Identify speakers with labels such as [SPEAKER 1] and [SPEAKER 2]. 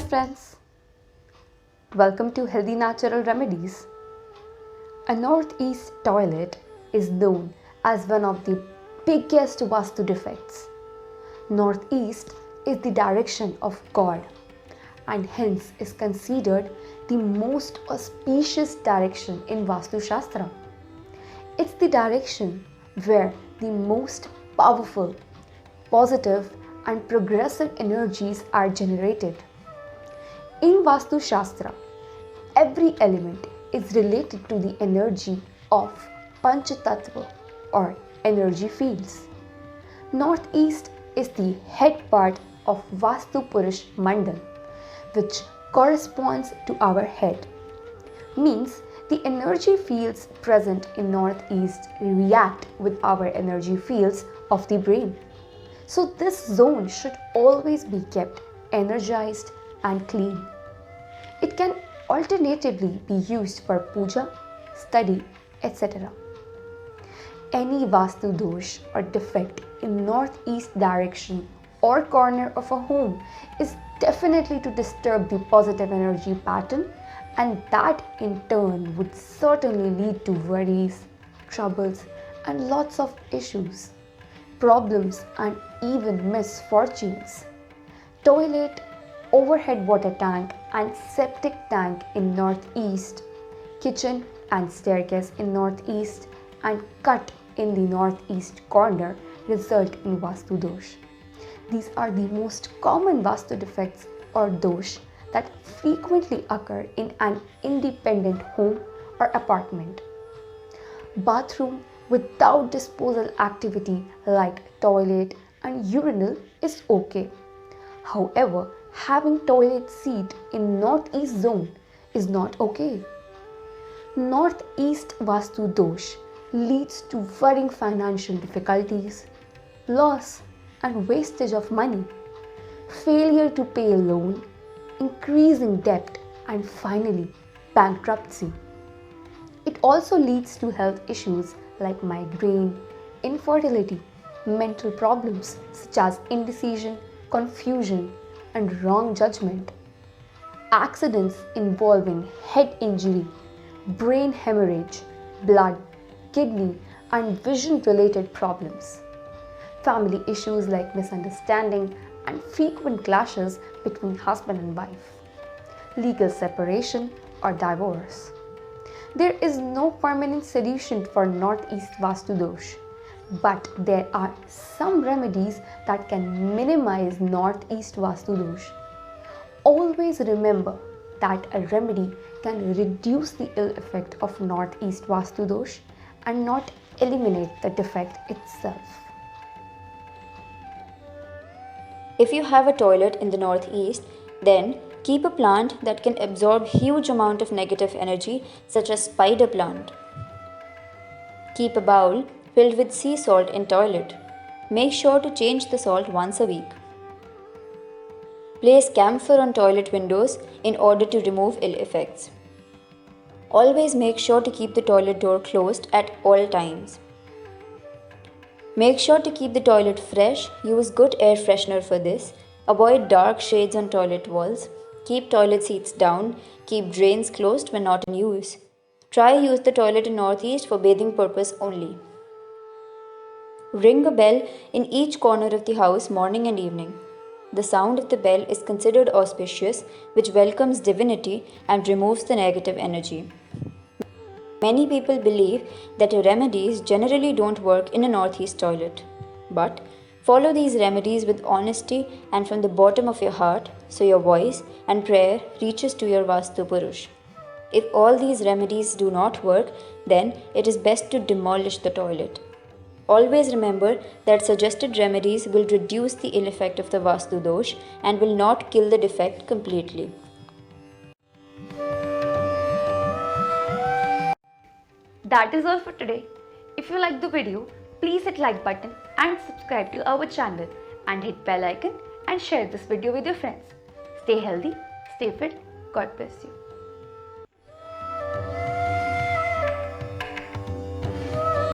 [SPEAKER 1] friends, welcome to Healthy Natural Remedies. A northeast toilet is known as one of the biggest Vastu defects. Northeast is the direction of God and hence is considered the most auspicious direction in Vastu Shastra. It's the direction where the most powerful, positive and progressive energies are generated. In Vastu Shastra, every element is related to the energy of Panchatattva or energy fields. Northeast is the head part of Vastu Purush Mandal, which corresponds to our head. Means the energy fields present in Northeast react with our energy fields of the brain. So this zone should always be kept energized and clean. It can alternatively be used for puja, study, etc. Any Vastu dosh or defect in northeast direction or corner of a home is definitely to disturb the positive energy pattern, and that in turn would certainly lead to worries, troubles and lots of issues, problems and even misfortunes. Toilet, overhead water tank and septic tank in northeast, kitchen and staircase in northeast and cut in the northeast corner result in Vastu dosh. These are the most common Vastu defects or dosh that frequently occur in an independent home or apartment. Bathroom without disposal activity like toilet and urinal is okay. However, having toilet seat in northeast zone is not okay. Northeast Vastu dosh leads to worrying financial difficulties, loss and wastage of money, failure to pay a loan, increasing debt and finally bankruptcy. It also leads to health issues like migraine, infertility, mental problems such as indecision, confusion and wrong judgment, accidents involving head injury, brain hemorrhage, blood, kidney and vision related problems, family issues like misunderstanding and frequent clashes between husband and wife, legal separation or divorce. There is no permanent solution for northeast Vastu dosh, but there are some remedies that can minimize northeast Vastu dosh. Always remember that a remedy can reduce the ill effect of northeast Vastu dosh and not eliminate the defect itself.
[SPEAKER 2] If you have a toilet in the northeast, then keep a plant that can absorb huge amount of negative energy such as spider plant. Keep a bowl filled with sea salt in toilet. Make sure to change the salt once a week. Place camphor on toilet windows in order to remove ill effects. Always make sure to keep the toilet door closed at all times. Make sure to keep the toilet fresh. Use good air freshener for this. Avoid dark shades on toilet walls. Keep toilet seats down. Keep drains closed when not in use. Try use the toilet in northeast for bathing purpose only. Ring a bell in each corner of the house morning and evening. The sound of the bell is considered auspicious, which welcomes divinity and removes the negative energy. Many people believe that remedies generally don't work in a northeast toilet. But follow these remedies with honesty and from the bottom of your heart so your voice and prayer reaches to your Vastu Purush. If all these remedies do not work, then it is best to demolish the toilet. Always remember that suggested remedies will reduce the ill effect of the Vastu dosh and will not kill the defect completely.
[SPEAKER 1] That is all for today. If you like the video, please hit like button and subscribe to our channel and hit bell icon and share this video with your friends. Stay healthy, stay fit. God bless you.